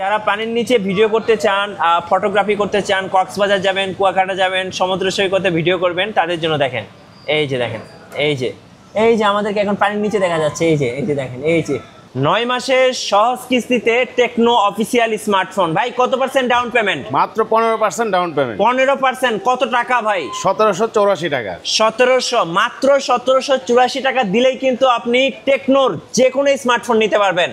যারা পানির নিচে ভিডিও করতে চান, ফটোগ্রাফি করতে চান, কক্সবাজার যাবেন, কুয়াকাটা যাবেন, সমুদ্র সৈকতে ভিডিও করবেন, তাদের জন্য দেখেন এই যে দেখেন এই যে আমাদেরকে এখন পানির নিচে দেখা যাচ্ছে। এই যে দেখেন 9 মাসের সহজ কিস্তিতে টেকনো অফিসিয়াল স্মার্টফোন। ভাই কত % ডাউন পেমেন্ট? মাত্র 15% ডাউন পেমেন্ট। 15%? কত টাকা ভাই? 1784 টাকা। 1700, মাত্র 1784 টাকা দিলেই কিন্তু আপনি টেকনোর যে কোনো স্মার্টফোন নিতে পারবেন।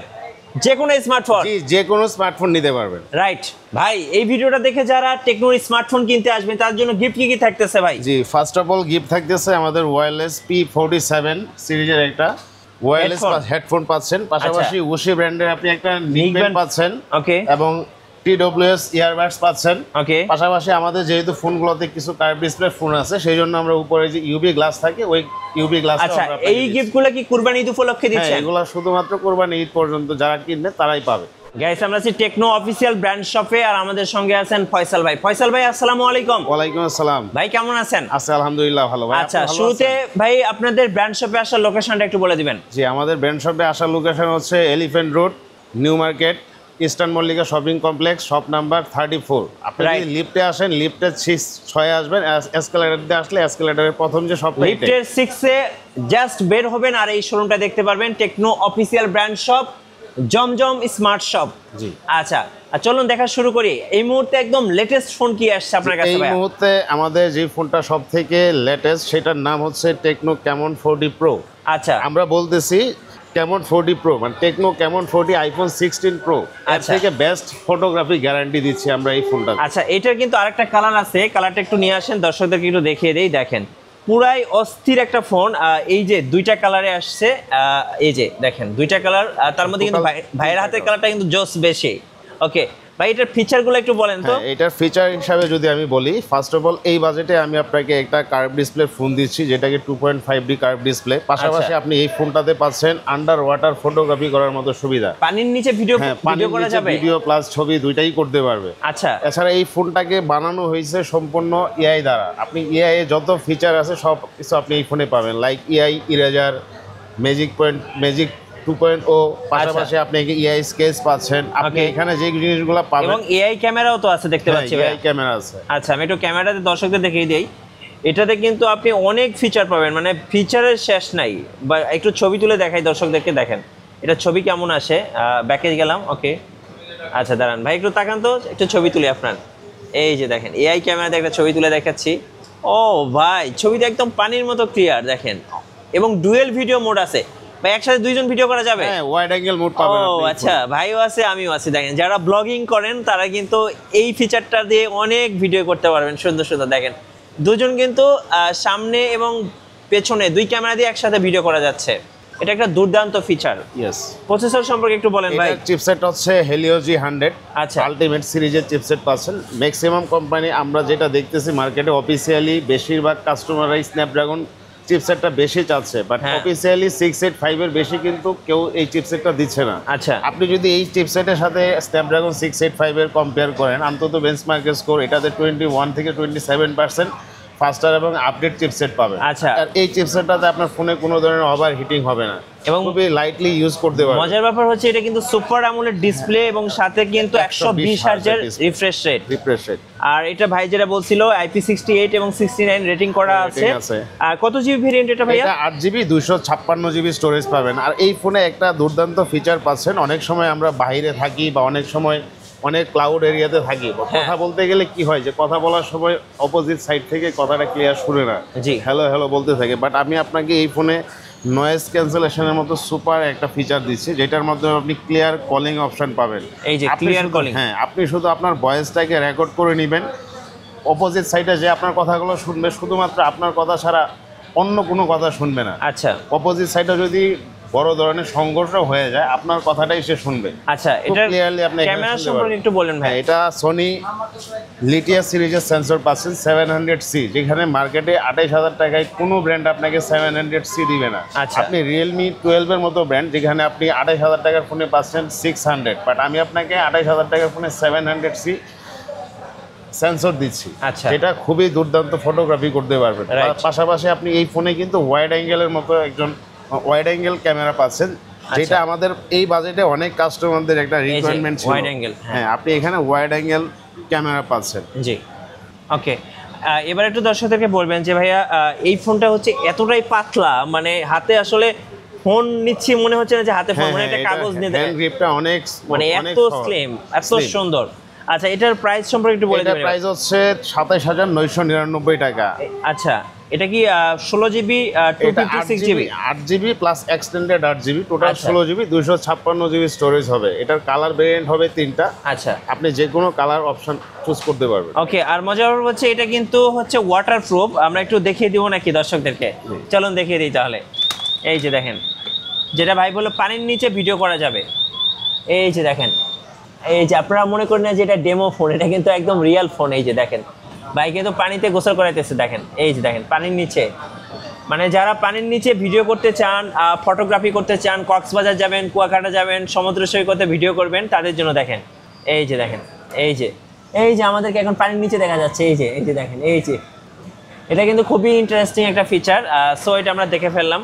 যে কোনো স্মার্টফোন, জি, যে কোনো স্মার্টফোন নিতে পারবেন। রাইট ভাই। এই ভিডিওটা দেখে যারা টেকনোর স্মার্টফোন কিনতে আসবেন তার জন্য গিফট কি থাকতেছে ভাই? জি, ফার্স্ট অফ অল গিফট থাকতেছে আমাদের ওয়্যারলেস P47 সিরিজের একটা ওয়্যারলেস হেডফোন পাচ্ছেন, পাশাপাশি উশি ব্র্যান্ডের আপনি একটা নিকব্যান্ড পাচ্ছেন, ওকে, এবং TWS ইয়ারবাডস পাচ্ছেন। ওকে, পাশাপাশি আমাদের যেহেতু ফোনগুলোতে কিছু কার্ভ ডিসপ্লে ফোন আছে, সেই জন্য আমরা উপরে যে ইউভি গ্লাস থাকে ওই ইউভি গ্লাস। আচ্ছা, এই গিফটগুলো কি কুরবানি ঈদ উপলক্ষে দিচ্ছেন? হ্যাঁ, এগুলো শুধুমাত্র কুরবানি ঈদ পর্যন্ত যারা কিনবে তারাই পাবে। গাইস, আমরা আছি টেকনো অফিসিয়াল ব্র্যান্ড শপে, আর আমাদের সঙ্গে আছেন ফয়সাল ভাই। ফয়সাল ভাই, আসসালামু আলাইকুম। ওয়ালাইকুম আসসালাম ভাই, কেমন আছেন? আছি আলহামদুলিল্লাহ, ভালো। ভাই, আচ্ছা, শুরুতে ভাই আপনাদের ব্র্যান্ড শপে আসার লোকেশনটা একটু বলে দিবেন। জি, আমাদের ব্র্যান্ড শপে আসার লোকেশন হচ্ছে elephant road, new market, eastern Mallika shopping complex, shop number 34। আপনি যদি লিফটে আসেন, লিফটের 6 আসবেন, এসকেলেটর দিয়ে আসলে এসকেলেটরের প্রথম যে শপটা, লিফটের 6 এ জাস্ট বের হবেন আর এই শোরুমটা দেখতে পারবেন, টেকনো অফিসিয়াল ব্র্যান্ড শপ, জমজম স্মার্ট শপ। জি, আচ্ছা, চলুন দেখা শুরু করি। এই মুহূর্তে একদম লেটেস্ট ফোন কি আসছে আপনার কাছে? এই মুহূর্তে আমাদের যে ফোনটা সবথেকে লেটেস্ট সেটার নাম হচ্ছে টেকনো ক্যামন 4D প্রো। আচ্ছা, আমরা বলতেছি ক্যামন 4D প্রো, মানে techno Camon 4D iPhone 16 pro. এর থেকে বেস্ট ফটোগ্রাফি গ্যারান্টি দিচ্ছি আমরা এই ফোনটা। আচ্ছা, এটার কিন্তু আরেকটা কালার আছে, কালারটা একটু নিয়ে আসেন, দর্শকদেরকে একটু দেখিয়ে দেই। দেখেন, পুরাই অস্থির একটা ফোন। এই যে দুইটা কালারে আসছে, এই যে দেখেন দুইটা কালার, তার মধ্যে কিন্তু ভাইয়ের হাতের কালারটা কিন্তু জোস বেশি। ওকে ভাই, এটার ফিচারগুলো একটু বলেন তো। এটার ফিচার হিসাবে যদি আমি বলি, ফার্স্ট অফ অল এই বাজেটে আমি আপনাকে একটা কার্ভ ডিসপ্লে ফোন দিচ্ছি, যেটাকে 2.5D কার্ভ ডিসপ্লে। পাশাপাশি আপনি এই ফোনটাতে পাচ্ছেন আন্ডার ওয়াটার ফটোগ্রাফি করার মতো সুবিধা। পানির নিচে ভিডিও করা যাবে, ভিডিও প্লাস ছবি দুইটাই করতে পারবে। আচ্ছা, এছাড়া এই ফোনটাকে বানানো হয়েছে সম্পূর্ণ এআই দ্বারা। আপনি এআই এ যত ফিচার আছে সব কিছু আপনি এই ফোনে পাবেন, লাইক এআই ইরেজার, ম্যাজিক 2.0, পাশাপাশি আপনি এআই স্কেচ পাচ্ছেন। আপনি এখানে যে জিনিসগুলো পাবেন, এবং এআই ক্যামেরাও তো আছে দেখতে পাচ্ছি। এআই ক্যামেরা আছে। আচ্ছা, আমি একটু ক্যামেরাতে দর্শকদের দেখিয়ে দিই। এটাতে কিন্তু আপনি অনেক ফিচার পাবেন, মানে ফিচারের শেষ নাই। বা একটু ছবি তুলে দেখাই দর্শকদেরকে, দেখেন এটা ছবি কেমন আসে। ব্যাকে গেলাম, ওকে। আচ্ছা দাঁড়ান ভাই, একটু তাকান তো, একটু ছবি তুলি আপনার। এই যে দেখেন, এআই ক্যামেরাতে একটা ছবি তুলে দেখাচ্ছি। ও ভাই, ছবিটা একদম পানির মতো ক্লিয়ার দেখেন, এবং ডুয়েল ভিডিও মোড আছে। ভাই, একসাথে দুইজন ভিডিও করা যাবে? হ্যাঁ, ওয়াইড অ্যাঙ্গেল মোড পাবেন আপনি। ও আচ্ছা, ভাইও আছে আমিও আছি। দেখেন, যারা ব্লগিং করেন তারা কিন্তু এই ফিচারটা দিয়ে অনেক ভিডিও করতে পারবেন, সুন্দর সুন্দর। দেখেন, দুজন কিন্তু সামনে এবং পেছনে দুই ক্যামেরা দিয়ে একসাথে ভিডিও করা যাচ্ছে। এটা একটা দুর্দান্ত ফিচার। ইয়েস। প্রসেসর সম্পর্কে একটু বলেন ভাই। এটার চিপসেট হচ্ছে Helio G100। আচ্ছা, আলটিমেট সিরিজের চিপসেট পাচ্ছেন। ম্যাক্সিমাম কোম্পানি আমরা যেটা দেখতেছি মার্কেটে অফিসিয়ালি বেশিরভাগ কাস্টমাররাই স্ন্যাপড্রাগন চিপসেটটা বেশি চাচ্ছে, বাট অফিসিয়ালি 685 এর বেশি কিন্তু কেউ এই চিপসেটটা দিচ্ছে না। আচ্ছা, আপনি যদি এই চিপসেটের সাথে স্ন্যাপড্রাগন 685 এর কম্পেয়ার করেন, অন্তত বেঞ্চমার্কের স্কোর এটাতে 21 থেকে 27% ফাস্টার এবং আপডেট চিপসেট পাবেন। আচ্ছা, আর এই চিপসেটটাতে আপনার ফোনে কোনো ধরনের ওভার হিটিং হবে না, এবং খুবই লাইটলি ইউজ করতে পারবেন। মজার ব্যাপার হচ্ছে এটা কিন্তু সুপার অ্যামোলেড ডিসপ্লে, এবং সাথে কিন্তু 120 হার্জের রিফ্রেশ রেট। আর এটা ভাই যেটা বলছিল IP68 এবং 69 রেটিং করা আছে। আর কত জিবি ভেরিয়েন্ট এটা ভাইয়া? এটা 8GB 256GB স্টোরেজ পাবেন। আর এই ফোনে একটা দুর্দান্ত ফিচার পাচ্ছেন, অনেক সময় আমরা বাইরে থাকি বা অনেক সময় অনেক ক্লাউড এরিয়াতে থাকি, কথা বলতে গেলে কি হয় যে কথা বলার সময় অপোজিট সাইড থেকে কথাটা ক্লিয়ার শুনে না, জি, হ্যালো হ্যালো বলতে থাকে। বাট আমি আপনাকে এই ফোনে নয়েজ ক্যান্সেলেশনের মতো সুপার একটা ফিচার দিচ্ছি, যেটার মাধ্যমে আপনি ক্লিয়ার কলিং অপশন পাবেন। এই যে ক্লিয়ার কলিং, হ্যাঁ, আপনি শুধু আপনার ভয়েসটাকে রেকর্ড করে নেবেন, অপোজিট সাইডে যে আপনার কথাগুলো শুনবে শুধুমাত্র আপনার কথা ছাড়া অন্য কোনো কথা শুনবে না। আচ্ছা, অপোজিট সাইডে যদি বড় ধরনের সংঘর্ষ হয়ে যায় আপনার কথাটাই সে শুনবে। আচ্ছা, এটা ক্লিয়ারলি আপনি ক্যামেরা সম্পর্কে একটু বলেন ভাই। এটা সোনি লিথিয়া সিরিজের সেন্সর পাচ্ছেন 700C, যেখানে মার্কেটে 28,000 টাকায় কোনো ব্র্যান্ড আপনাকে 700C দিবে না। আপনি রিয়েলমি 12 এর মতো ব্র্যান্ড, যেখানে আপনি 28,000 টাকার ফোনে পাচ্ছেন 600, বাট আমি আপনাকে 28,000 টাকার ফোনে 700C সেন্সর দিচ্ছি। আচ্ছা, এটা খুবই দুর্দান্ত ফটোগ্রাফি করতে পারবেন। পাশাপাশি আপনি এই ফোনে কিন্তু ওয়াইড অ্যাঙ্গেলের মতো ওয়াইড অ্যাঙ্গেল ক্যামেরা পাচ্ছেন, যেটা আমাদের এই বাজেটে অনেক কাস্টমারদের একটা রিকোয়ারমেন্ট ছিল। ওয়াইড অ্যাঙ্গেল, হ্যাঁ, আপনি এখানে ওয়াইড অ্যাঙ্গেল ক্যামেরা পাচ্ছেন। জি, ওকে। এবার একটু দর্শকদেরকে বলবেন যে ভাইয়া এই ফোনটা হচ্ছে এতটাই পাতলা, মানে হাতে আসলে ফোন নিচ্ছি মনে হচ্ছে না যে হাতে ফোন, মানে একটা কাগজ নিয়ে হ্যান্ড গ্রিপটা অনেক মানে এত স্লিম, এত সুন্দর। আচ্ছা, এটার প্রাইস সম্পর্কে একটু বলে দিবেন? এটার প্রাইস হচ্ছে ২৭,৯৯৯ টাকা। আচ্ছা, এটা কি 16GB 256GB? 8GB plus extended 8GB, total 16GB 256GB storage হবে। এটার কালার ভেরিয়েন্ট হবে 3টা। আচ্ছা, আপনি যে কোনো কালার অপশন চুজ করতে পারবেন। ওকে। আর মজার হচ্ছে এটা কিন্তু হচ্ছে ওয়াটারপ্রুফ। আমরা একটু দেখিয়ে দিব নাকি দর্শকদেরকে? চলুন দেখিয়ে দিই তাহলে। এই যে দেখেন, যেটা ভাই বললো পানির নিচে ভিডিও করা যাবে। এই যে দেখেন, এই যে আপনারা মনে করেন না যে এটা ডেমো ফোন, এটা কিন্তু একদম রিয়েল ফোন। এই যে দেখেন, ভাই কিন্তু পানিতে গোসল করাইতেছে। দেখেন, এই যে দেখেন পানির নিচে, মানে যারা পানির নিচে ভিডিও করতে চান, ফটোগ্রাফি করতে চান, কক্সবাজার যাবেন, কুয়াকাটা যাবেন, সমুদ্র সৈকতে ভিডিও করবেন, তাদের জন্য দেখেন। এই যে দেখেন, এই যে আমাদেরকে এখন পানির নিচে দেখা যাচ্ছে। এই যে দেখেন, এই যে এটা কিন্তু খুবই ইন্টারেস্টিং একটা ফিচার। সো এটা আমরা দেখে ফেললাম।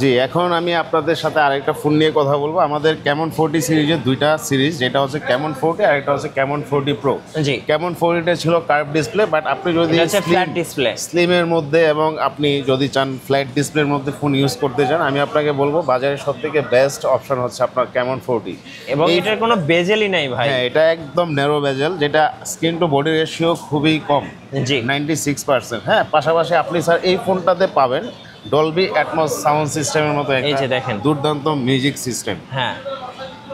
জি, এখন আমি আপনাদের সাথে আরেকটা ফোন নিয়ে কথা বলবো। আমাদের ক্যামন 40 সিরিজের দুইটা সিরিজ, যেটা হচ্ছে ক্যামন 40 আর একটা হচ্ছে ক্যামন 40 প্রো। জি, ক্যামন 40 ছিল কার্ভ ডিসপ্লে, বাট আপনি যদি ফ্ল্যাট ডিসপ্লে, স্লিমের মধ্যে এবং আপনি যদি চান ফ্ল্যাট ডিসপ্লের মধ্যে ফোন ইউজ করতে চান, আমি আপনাকে বলবো বাজারের সবথেকে বেস্ট অপশন হচ্ছে আপনার ক্যামন 40। এবং এটার কোনো বেজেলই নাই ভাই। হ্যাঁ, এটা একদম ন্যারো বেজেল, যেটা স্ক্রিন টু বডি রেশিও খুবই কম। জি, 96%। হ্যাঁ, পাশাপাশি আপনি স্যার এই ফোনটাতে পাবেন ডলবি অ্যাটমস সাউন্ড সিস্টেমের মতো একটা দেখেন দুর্দান্ত মিউজিক সিস্টেম। হ্যাঁ,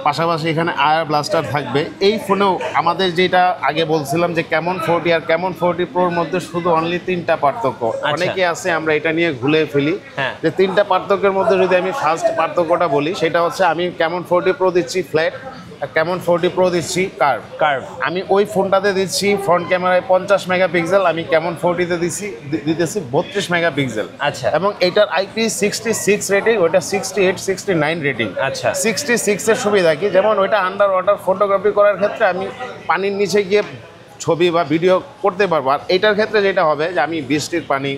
পাশাপাশি এখানে আয়ার ব্লাস্টার থাকবে। এই ফোনেও আমাদের যেটা আগে বলছিলাম যে ক্যামন 40 আর ক্যামন 40 প্রোর মধ্যে শুধু অনলি 3টা পার্থক্য। অনেকে আছে আমরা এটা নিয়ে ঘুলে ফেলি যে 3টা পার্থক্যের মধ্যে যদি আমি ফার্স্ট পার্থক্যটা বলি, সেটা হচ্ছে আমি ক্যামন 40 প্রো দিচ্ছি ফ্ল্যাট, ক্যামন 40 প্রো দিচ্ছি কার্ভ। আমি ওই ফোনটাতে দিচ্ছি ফ্রন্ট ক্যামেরায় 50 মেগাপিক্সেল, আমি ক্যামন 40তে দিতেছি 32 মেগাপিক্সেল। আচ্ছা, এবং এটার IP66 রেটিং, ওটা 68 69 রেটিং। আচ্ছা, 66 এর সুবিধা কি, যেমন ওইটা আন্ডার ওয়াটার ফটোগ্রাফি করার ক্ষেত্রে আমি পানির নিচে গিয়ে ছবি বা ভিডিও করতে পারবো। আর এটার ক্ষেত্রে যেটা হবে যে আমি বৃষ্টির পানি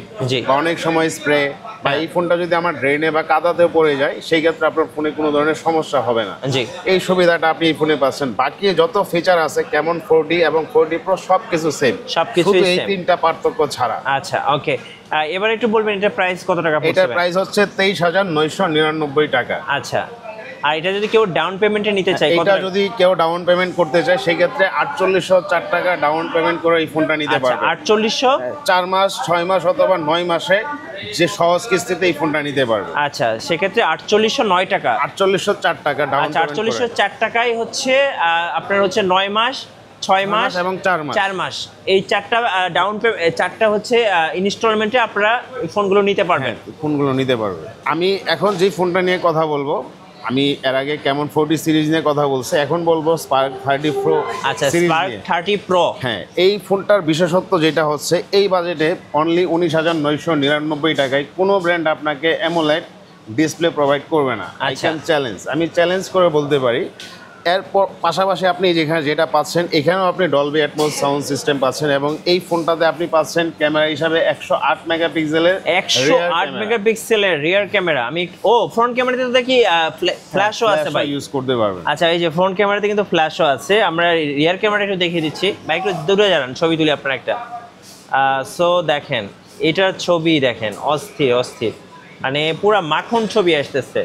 বা অনেক সময় স্প্রে বা এই ফোনটা যদি আমার ড্রেনে বা কাদাতে পড়ে যায়, সেই ক্ষেত্রে আপনার ফোনে কোনো ধরনের সমস্যা হবে না। এই সুবিধাটা আপনি এই ফোনে পাচ্ছেন। বাকি যত ফিচার আছে ক্যামন 40 এবং 40 প্রো সবকিছু সেম, সবকিছু এই 3টা পার্থক্য ছাড়া। আচ্ছা, ওকে। এবার একটু বলবেন এটা প্রাইস কত টাকা পড়ছে? এটার প্রাইস হচ্ছে 23,999 টাকা। আচ্ছা, আর এটা যদি কেউ ডাউন পেমেন্টে নিতে চায়, এটা যদি কেউ ডাউন পেমেন্ট করতে চায়, সেই ক্ষেত্রে 4804 টাকা ডাউন পেমেন্ট করে এই ফোনটা নিতে পারবে। 4800 4 মাস 6 মাস অথবা 9 মাসে যে সহজ কিস্তিতে এই ফোনটা নিতে পারবে। আচ্ছা, সেক্ষেত্রে 4809 টাকা, 4804 টাকা ডাউন পেমেন্ট। 4804 টাকায় হচ্ছে আপনার হচ্ছে 9 মাস 6 মাস এবং 4 মাস। এই 4টা ডাউন পেমেন্ট, 4টা হচ্ছে ইনস্টলমেন্টে আপনারা ফোনগুলো নিতে পারবেন। ফোনগুলো নিতে পারবে। আমি এখন যে ফোনটা নিয়ে কথা বলবো, আমি এর আগে ক্যামন 40 সিরিজ নিয়ে কথা বলছি, এখন বলবো স্পার্ক 30 প্রো। আচ্ছা, স্পার্ক 30 প্রো। হ্যাঁ, এই ফোনটার বিশেষত্ব যেটা হচ্ছে এই বাজেটে অনলি 19,999 টাকায় কোনো ব্র্যান্ড আপনাকে অ্যামোলেড ডিসপ্লে প্রোভাইড করবে না। আই ক্যান চ্যালেঞ্জ, আমি চ্যালেঞ্জ করে বলতে পারি। এরপর পাশাপাশি আপনি যেখানে যেটা পাচ্ছেন, এখানেও আপনি ডলবি অ্যাটমস সাউন্ড সিস্টেম পাচ্ছেন এবং এই ফোনটাতে আপনি পাচ্ছেন ক্যামেরা হিসাবে 108 মেগাপিক্সেলের 108 মেগাপিক্সেলের রিয়ার ক্যামেরা। আমি ফ্রন্ট ক্যামেরাতে তো দেখি ফ্ল্যাশও আছে ভাই, ইউজ করতে পারবেন। আচ্ছা, এই যে ফ্রন্ট ক্যামেরাতে কিন্তু ফ্ল্যাশও আছে। আমরা রিয়ার ক্যামেরা একটু দেখিয়ে দিচ্ছি ভাই, একটু দূরে যান, ছবি তুলি আপনার একটা। সো দেখেন এটার ছবি দেখেন, অস্থির, মানে পুরো মাখন ছবি আসতেছে।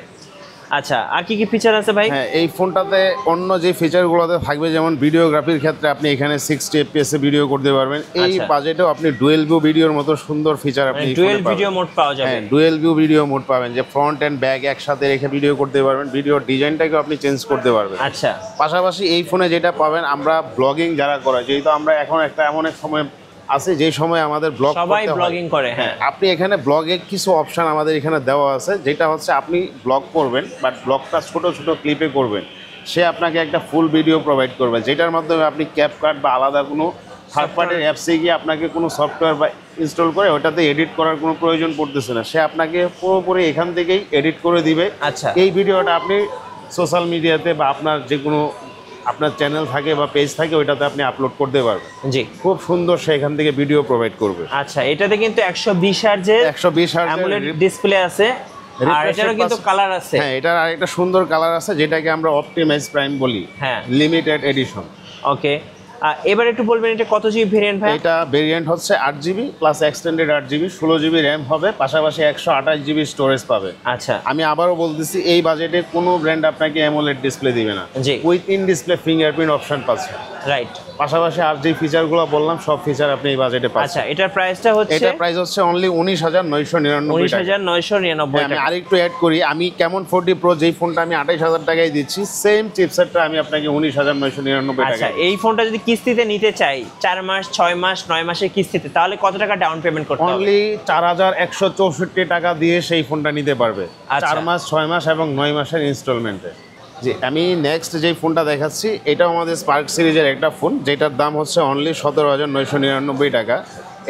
আচ্ছা, আর কি ফিচার আছে ভাই? হ্যাঁ, এই ফোনটাতে অন্য যে ফিচারগুলোতে থাকবে, যেমন ভিডিওগ্রাফির ক্ষেত্রে আপনি এখানে 60 fps এ ভিডিও করতে পারবেন। এই বাজেটেও আপনি ডুয়েল ভিউ ভিডিওর মতো সুন্দর ফিচার আপনি ডুয়েল ভিডিও মোড পাওয়া যাবে। হ্যাঁ, ডুয়েল ভিউ ভিডিও মোড পাবেন, যে ফ্রন্ট এন্ড ব্যাক একসাথে রেখে ভিডিও করতে পারবেন। ভিডিওর ডিজাইনটাকেও আপনি চেঞ্জ করতে পারবেন। আচ্ছা, পাশাপাশি এই ফোনে যেটা পাবেন, আমরা ব্লগিং যারা করে, যেহেতু আমরা এখন একটা এমন এক সময় আছে যে সময় আমাদের সবাই ব্লগিং করে। হ্যাঁ, আপনি এখানে ব্লগে কিছু অপশন আমাদের এখানে দেওয়া আছে, যেটা হচ্ছে আপনি ব্লগ করবেন বাট ব্লগটা ছোট ক্লিপে করবেন, সে আপনাকে একটা ফুল ভিডিও প্রোভাইড করবে, যেটার মাধ্যমে আপনি ক্যাপকাট বা আলাদা কোনো থার্ড পার্টির অ্যাপসে গিয়ে আপনাকে কোনো সফটওয়্যার বা ইনস্টল করে ওটাতে এডিট করার কোনো প্রয়োজন পড়তেছে না। সে আপনাকে পুরোপুরি এখান থেকেই এডিট করে দিবে। আচ্ছা, এই ভিডিওটা আপনি সোশ্যাল মিডিয়াতে বা আপনার যে কোনো আপনার চ্যানেল থাকে বা পেজ থাকে, ওইটাতে আপনি আপলোড করতে পারবেন। জি, খুব সুন্দর সে এখান থেকে ভিডিও প্রোভাইড করবে। আচ্ছা, এটাতে কিন্তু 120 হার্জের 120 হার্জের অ্যামোলেড ডিসপ্লে আছে আর এটারও কিন্তু কালার আছে। হ্যাঁ, এটার আরেকটা সুন্দর কালার আছে যেটাকে আমরা অপটিমাইজ প্রাইম বলি। হ্যাঁ, লিমিটেড এডিশন। ওকে, এবার একটু বলবেন এটা কত জিবি ভেরিয়েন্ট ভাই? এটা ভেরিয়েন্ট হচ্ছে 8GB plus extended 8GB, 16GB RAM হবে, পাশাপাশি 128GB স্টোরেজ পাবে। আচ্ছা, আমি আবারও বলতেছি এই বাজেটে কোনো ব্র্যান্ড আপনাকে অ্যামোলেড ডিসপ্লে দিবে না। জি, with in display fingerprint option পাচ্ছে। রাইট। পাশাপাশি আর যে ফিচারগুলো বললাম সব ফিচার আপনি এই বাজেটে পাচ্ছেন। আচ্ছা, এটার প্রাইসটা হচ্ছে? এটা প্রাইস হচ্ছে অনলি 19,999 টাকা। 19,999 আমি টাকা। আরেকটু অ্যাড করি, আমি কেমন 40 প্রো যেই ফোনটা আমি 28,000 টাকায় দিচ্ছি, সেম চিপসেটটা আমি আপনাকে 19,999 টাকা। আচ্ছা, এই ফোনটা যদি কিস্তিতে নিতে চাই 4 মাস 6 মাস 9 মাসের কিস্তিতে, তাহলে কত টাকা ডাউন পেমেন্ট করতে হবে? অনলি 4,164 টাকা দিয়ে সেই ফোনটা নিতে পারবে। 4 মাস 6 মাস এবং 9 মাসের ইনস্টলমেন্টে। জি, আমি নেক্সট যেই ফোনটা দেখাচ্ছি এটাও আমাদের স্পার্ক সিরিজের একটা ফোন, যেটার দাম হচ্ছে অনলি 17,999 টাকা।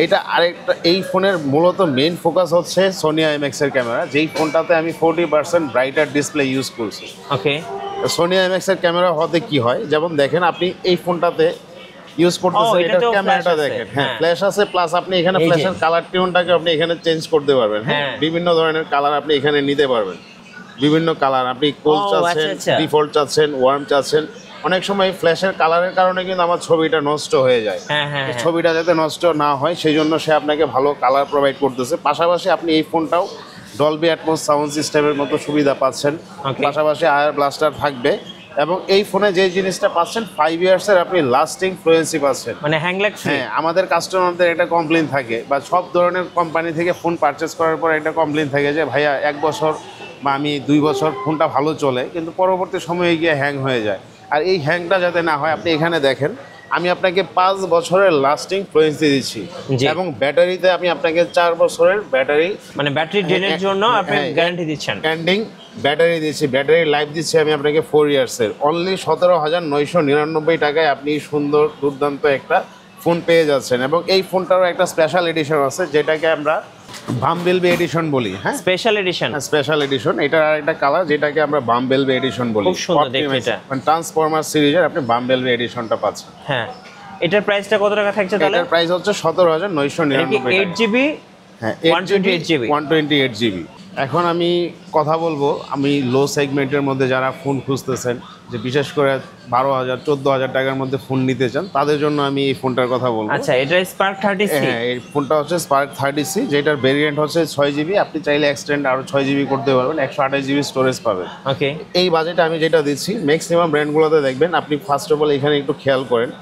এটা আরেকটা, এই ফোনের মূলত মেইন ফোকাস হচ্ছে সোনি আইএমএক্সের ক্যামেরা, যেই ফোনটাতে আমি 40% ব্রাইটার ডিসপ্লে ইউজ করছি। ওকে, সোনি আইএমএক্সের ক্যামেরা হতে কি হয়, যেমন দেখেন আপনি এই ফোনটাতে ইউজ করতেছেন, এটার ক্যামেরাটা দেখেন, হ্যাঁ ফ্ল্যাশ আছে, প্লাস আপনি এখানে ফ্ল্যাশের কালার টিউনটাকে আপনি এখানে চেঞ্জ করতে পারবেন। হ্যাঁ, বিভিন্ন ধরনের কালার আপনি এখানে নিতে পারবেন, বিভিন্ন কালার আপনি কোল্ড চাচ্ছেন, ডিফল্ট চাচ্ছেন, ওয়ার্ম চাচ্ছেন। অনেক সময় ফ্ল্যাশের কালারের কারণে কিন্তু আমার ছবিটা নষ্ট হয়ে যায়। ছবিটা যাতে নষ্ট না হয় সেই জন্য সে আপনাকে ভালো কালার প্রোভাইড করতেছে। পাশাপাশি আপনি এই ফোনটাও ডলবি অ্যাটমস সাউন্ড সিস্টেমের মতো সুবিধা পাচ্ছেন, পাশাপাশি আয়ার ব্লাস্টার থাকবে, এবং এই ফোনে যে জিনিসটা পাচ্ছেন 5 ইয়ার্সের আপনি লাস্টিং ফ্লুয়েন্সি পাচ্ছেন, মানে হ্যাং ল্যাগ ফ্রি। হ্যাঁ, আমাদের কাস্টমারদের একটা কমপ্লেইন থাকে, বা সব ধরনের কোম্পানি থেকে ফোন পারচেস করার পর একটা কমপ্লেইন থাকে যে ভাইয়া 1 বছর বা আমি 2 বছর ফোনটা ভালো চলে, কিন্তু পরবর্তী সময়ে গিয়ে হ্যাং হয়ে যায়। আর এই হ্যাংটা যাতে না হয়, আপনি এখানে দেখেন আমি আপনাকে 5 বছরের লাস্টিং ফ্লুয়েন্সি দিচ্ছি, এবং ব্যাটারিতে আমি আপনাকে 4 বছরের ব্যাটারি, মানে ব্যাটারি ড্রেনের জন্য আপনি গ্যারান্টি দিচ্ছেন, এন্ডিং ব্যাটারি দিচ্ছি, ব্যাটারি লাইফ দিচ্ছি আমি আপনাকে 4 ইয়ার্সের। অনলি 17,999 টাকায় আপনি সুন্দর দুর্দান্ত একটা ফোন পেয়ে যাচ্ছেন। এবং এই ফোনটারও একটা স্পেশাল এডিশন আছে যেটাকে আমরা বাম্বেলবি এডিশন বলি। হ্যাঁ, স্পেশাল এডিশন। স্পেশাল এডিশন, এটার আরেকটা কালার যেটাকে আমরা বাম্বেলবি এডিশন বলি। খুব সুন্দর দেখতে এটা, মানে ট্রান্সফরমার সিরিজের আপনি বাম্বেলবি এডিশনটা পাচ্ছেন। হ্যাঁ, এটার প্রাইসটা কত টাকা থাকছে তাহলে? এটার প্রাইস হচ্ছে 17,999 টাকা। 8GB, হ্যাঁ, 128GB। 128GB। এখন আমি কথা বলবো, আমি লো সেগমেন্টের মধ্যে যারা ফোন খুঁজতেছেন, যে বিশেষ করে 12,000 14,000 টাকার মধ্যে ফোন নিতে চান, তাদের জন্য আমি এই ফোনটার কথা বলবো। আচ্ছা, এটা স্পার্ক 30C। হ্যাঁ, এই ফোনটা হচ্ছে স্পার্ক 30C, যেটার ভেরিয়েন্ট হচ্ছে 6GB, আপনি চাইলে এক্সটেন্ড আরও 6GB করতে পারবেন, 128GB স্টোরেজ পাবেন। ওকে, এই বাজেটে আমি যেটা দিচ্ছি, ম্যাক্সিমাম ব্র্যান্ডগুলোতে দেখবেন আপনি ফার্স্ট অফ অল এখানে একটু খেয়াল করেন,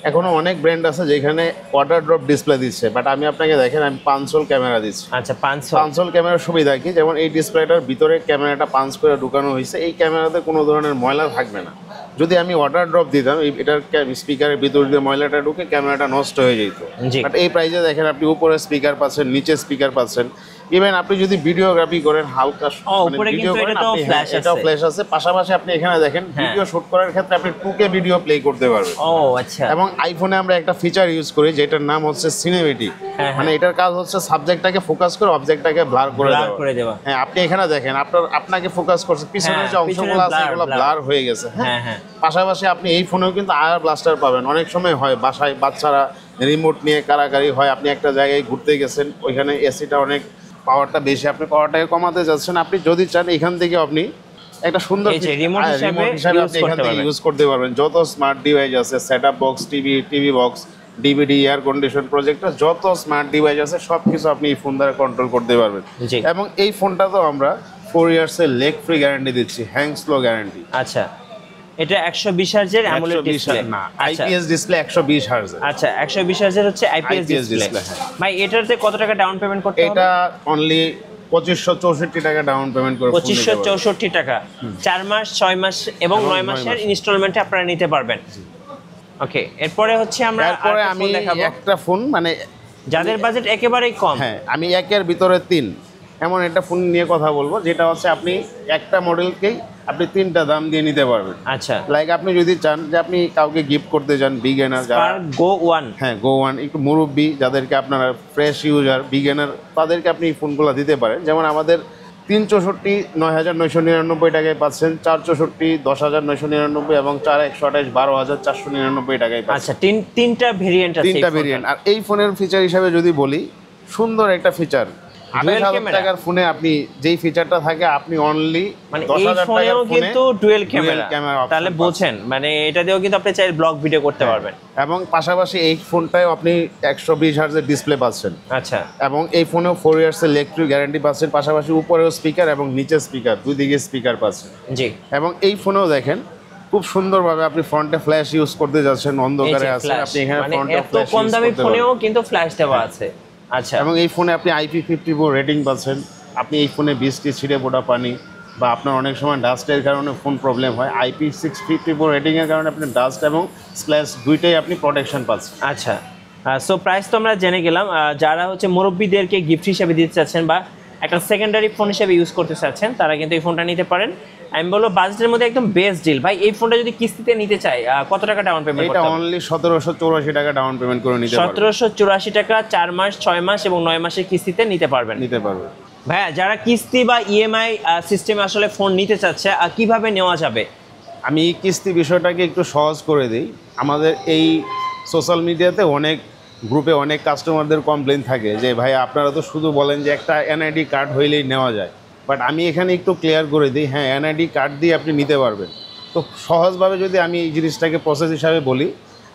এখনো অনেক ব্র্যান্ড আছে যেখানে ওয়াটার ড্রপ ডিসপ্লে দিচ্ছে, বাট আমি আপনাকে দেখেন আমি পাঞ্চল ক্যামেরা দিচ্ছি। আচ্ছা, পাঞ্চল ক্যামেরার সুবিধা কি, যেমন এই ডিসপ্লেটার ভিতরে ক্যামেরাটা পাঞ্চ করে ঢুকানো হয়েছে, এই ক্যামেরাতে কোনো ধরনের ময়লা থাকবে না। যদি আমি ওয়াটার ড্রপ দিতাম, এটার স্পিকারের ভিতর দিয়ে ময়লাটা ঢুকে ক্যামেরাটা নষ্ট হয়ে যেত। বাট এই প্রাইসে দেখেন আপনি উপরে স্পিকার পাচ্ছেন, নিচে স্পিকার পাচ্ছেন, ইভেন আপনি যদি ভিডিওগ্রাফি করেন হালকা ভিডিও করেন, এটাও ফ্ল্যাশ আছে। পাশাপাশি আপনি এখানে দেখেন ভিডিও শুট করার ক্ষেত্রে আপনি 2K ভিডিও প্লে করতে পারবেন। আচ্ছা। এবং আইফোনে আমরা একটা ফিচার ইউজ করি যেটার নাম হচ্ছে সিনেমেটিক, মানে এটার কাজ হচ্ছে সাবজেক্টটাকে ফোকাস করে অবজেক্টটাকে ব্লার করে দেওয়া। হ্যাঁ, আপনি এখানে দেখেন আপনাকে ফোকাস করছে, পিছনের যে অংশগুলো আছে এগুলো ব্লার হয়ে গেছে। হ্যাঁ, পাশাপাশি আপনি এই ফোনেও কিন্তু আয়ার ব্লাস্টার পাবেন। অনেক সময় হয় বাসায় বাচ্চারা রিমোট নিয়ে কারাকারি হয়, আপনি একটা জায়গায় ঘুরতে গেছেন, ওইখানে এসিটা অনেক পাওয়ারটা বেশি, আপনি পাওয়ারটাকে কমাতে যাচ্ছেন, আপনি যদি চান এখান থেকে আপনি একটা সুন্দর রিমোট হিসাবে আপনি এখান থেকে ইউজ করতে পারবেন। যত স্মার্ট ডিভাইস আছে, setup box, TV box, DVD, air condition, projector, যত স্মার্ট ডিভাইস আছে সব কিছু আপনি এই ফোন দ্বারা কন্ট্রোল করতে পারবেন। এবং এই ফোনটা তো আমরা 4 ইয়ার্সের লেগ ফ্রি গ্যারান্টি দিচ্ছি, হ্যাং স্লো গ্যারান্টি। আচ্ছা, এটা 120 হার্জের অ্যামোলেড ডিসপ্লে না, আইপিএস ডিসপ্লে 120 হার্জ। আচ্ছা, 120 হার্জের হচ্ছে আইপিএস ডিসপ্লে। ভাই, এটাতে কত টাকা ডাউন পেমেন্ট করতে হবে? এটা অনলি 2564 টাকা ডাউন পেমেন্ট করে 2564 টাকা 4 মাস 6 মাস এবং 9 মাসের ইনস্টলমেন্টে আপনারা নিতে পারবেন। ওকে, এরপরে হচ্ছে আমি একটা ফোন, মানে যাদের বাজেট একেবারেই কম, হ্যাঁ, আমি একের ভিতরে 3 এমন একটা ফোন নিয়ে কথা বলবো, যেটা হচ্ছে আপনি একটা মডেলকেই আপনি 3টা দাম দিয়ে নিতে পারবেন। আচ্ছা, লাইক আপনি যদি চান যে আপনি কাউকে গিফট করতে চান, বিগিনার যারা গো 1, হ্যাঁ গো 1, একটু মুরব্বি যাদেরকে আপনারা ফ্রেশ ইউজার, বিগিনার, তাদেরকে আপনি এই ফোনগুলো দিতে পারেন। যেমন আমাদের 364 9,999 টাকায় পাচ্ছেন, 464 10,999 এবং 4,128 12,499 টাকায় পাচ্ছেন। আচ্ছা, তিনটা ভেরিয়েন্ট আছে, 3টা ভেরিয়েন্ট। আর এই ফোনের ফিচার হিসাবে যদি বলি, সুন্দর একটা ফিচার, 28,000 টাকার ফোনে আপনি যেই ফিচারটা থাকে আপনি অনলি মানে এই ফোনেও কিন্তু ডুয়েল ক্যামেরা, তাহলে বোঝেন মানে এটা দিয়েও কিন্তু আপনি চাইলে ব্লগ ভিডিও করতে পারবেন। এবং পাশাপাশি এই ফোনটায় আপনি 120 হার্জের ডিসপ্লে পাচ্ছেন। আচ্ছা, এবং এই ফোনেও 4 ইয়ার্সের ইলেকট্রিক গ্যারান্টি পাচ্ছেন, পাশাপাশি উপরেও স্পিকার এবং নিচে স্পিকার, দুই দিকে স্পিকার পাচ্ছেন। জি, এবং এই ফোনেও দেখেন খুব সুন্দরভাবে আপনি ফ্রন্টে ফ্ল্যাশ ইউজ করতে যাচ্ছেন, অন্ধকারে আছেন আপনি এখানে ফ্রন্টে এত কম দামি ফোনেও কিন্তু ফ্ল্যাশ দেওয়া আছে। আচ্ছা, এবং এই ফোনে আপনি IP54 রেটিং পাচ্ছেন। আপনি এই ফোনে বৃষ্টি, ছিটে ফোটা পানি বা আপনার অনেক সময় ডাস্টের কারণে ফোন প্রবলেম হয়, IP654 রেটিংয়ের কারণে আপনি ডাস্ট এবং স্প্ল্যাশ দুইটাই আপনি প্রোটেকশন পাচ্ছেন। আচ্ছা, সো প্রাইস তো আমরা জেনে গেলাম। যারা হচ্ছে মুরব্বীদেরকে গিফট হিসেবে দিতে চাচ্ছেন বা একটা সেকেন্ডারি ফোন হিসেবে ইউজ করতে চাচ্ছেন, তারা কিন্তু এই ফোনটা নিতে পারেন। আমি বলবো বাজেটের মধ্যে একদম বেস্ট ডিল ভাই। এই ফোনটা যদি কিস্তিতে নিতে চাই কত টাকা ডাউন পেমেন্ট করতে এটা হবে? অনলি 1784 টাকা ডাউন পেমেন্ট করে নিতে পারবেন। 1784 টাকা 4 মাস, 6 মাস এবং 9 মাসের কিস্তিতে নিতে পারবেন। ভাইয়া, যারা কিস্তি বা ইএমআই সিস্টেমে আসলে ফোন নিতে চাচ্ছে কিভাবে নেওয়া যাবে? আমি কিস্তি বিষয়টাকে একটু সহজ করে দিই। আমাদের এই সোশ্যাল মিডিয়াতে অনেক গ্রুপে অনেক কাস্টমারদের কমপ্লেন থাকে যে ভাই আপনারা তো শুধু বলেন যে একটা এনআইডি কার্ড হইলেই নেওয়া যায়, বাট আমি এখানে একটু ক্লিয়ার করে দিই, হ্যাঁ এনআইডি কার্ড দিয়ে আপনি নিতে পারবেন। তো সহজভাবে যদি আমি এই জিনিসটাকে প্রসেস হিসাবে বলি,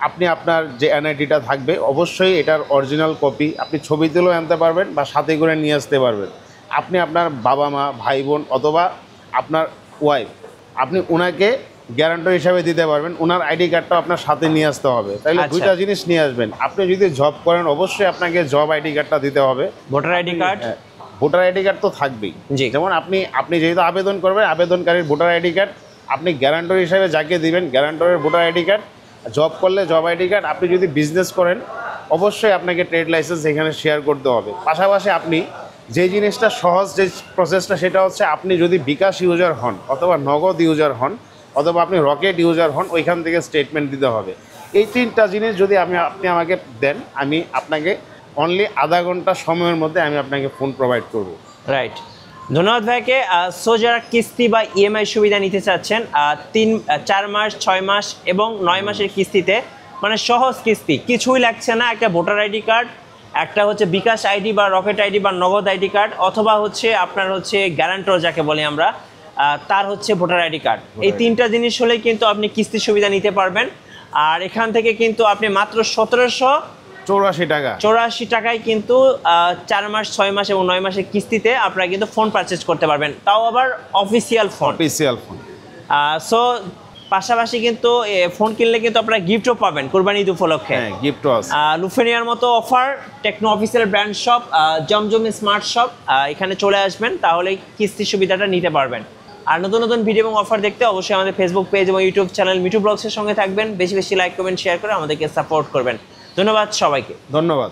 আপনি আপনার যে এনআইডিটা থাকবে অবশ্যই এটার অরিজিনাল কপি আপনি ছবি তুলেও আনতে পারবেন বা সাথে করে নিয়ে আসতে পারবেন। আপনি আপনার বাবা মা, ভাই বোন অথবা আপনার ওয়াইফ, আপনি ওনাকে গ্যারান্টার হিসাবে দিতে পারবেন। ওনার আইডি কার্ডটা আপনার সাথে নিয়ে আসতে হবে, তাইলে দুইটা জিনিস নিয়ে আসবেন। আপনি যদি জব করেন অবশ্যই আপনাকে জব আইডি কার্ডটা দিতে হবে। Voter ID card, voter ID card তো থাকবেই। যেমন আপনি যেহেতু আবেদন করবেন, আবেদনকারীর ভোটার আইডি কার্ড, আপনি গ্যারান্টর হিসাবে যাকে দিবেন গ্যারান্টরের ভোটার আইডি কার্ড, জব করলে জব আইডি কার্ড, আপনি যদি বিজনেস করেন অবশ্যই আপনাকে ট্রেড লাইসেন্স এখানে শেয়ার করতে হবে। পাশাপাশি আপনি যে জিনিসটা সহজ যে প্রসেসটা সেটা হচ্ছে আপনি যদি বিকাশ ইউজার হন অথবা নগদ ইউজার হন অথবা আপনি রকেট ইউজার হন, ওইখান থেকে স্টেটমেন্ট দিতে হবে। এই তিনটা জিনিস যদি আপনি আমাকে দেন, আমি আপনাকে অনলি আধা ঘন্টা সময়ের মধ্যে আমি আপনাকে ফোন প্রোভাইড করব। রাইট, ধন্যবাদ ভাইকে। সো যারা কিস্তি বা ইএমআই সুবিধা নিতে চাচ্ছেন 4 মাস, 6 মাস এবং 9 মাসের কিস্তিতে, মানে সহজ কিস্তি, কিছুই লাগছে না, একটা ভোটার আইডি কার্ড, একটা হচ্ছে বিকাশ আইডি বা রকেট আইডি বা নগদ আইডি কার্ড, অথবা হচ্ছে আপনার হচ্ছে গ্যারান্টর যাকে বলি আমরা, তার হচ্ছে ভোটার আইডি কার্ড। এই তিনটা জিনিস হলেই কিন্তু আপনি কিস্তির সুবিধা নিতে পারবেন। আর এখান থেকে কিন্তু আপনি মাত্র 1784 টাকায় কিন্তু 4 মাস, 6 মাস এবং 9 মাসের কিস্তিতে আপনারা কিন্তু ফোন পারচেজ করতে পারবেন, তাও আবার অফিসিয়াল ফোন। সো পাশাপাশি কিন্তু ফোন কিনলে কিন্তু আপনারা গিফটও পাবেন কোরবানি ঈদ উপলক্ষে। গিফটও আছে। লুফেনিয়ার মতো offer, Tecno official brand shop, জমজমি স্মার্ট শপ, এখানে চলে আসবেন, তাহলে কিস্তির সুবিধাটা নিতে পারবেন। আর নতুন নতুন ভিডিও এবং অফার দেখতে অবশ্যই আমাদের ফেসবুক পেজ এবং ইউটিউব চ্যানেল মিঠু ব্লগসের সঙ্গে থাকবেন। বেশি বেশি লাইক, কমেন্ট, শেয়ার করে আমাদেরকে সাপোর্ট করবেন। ধন্যবাদ সবাইকে। ধন্যবাদ।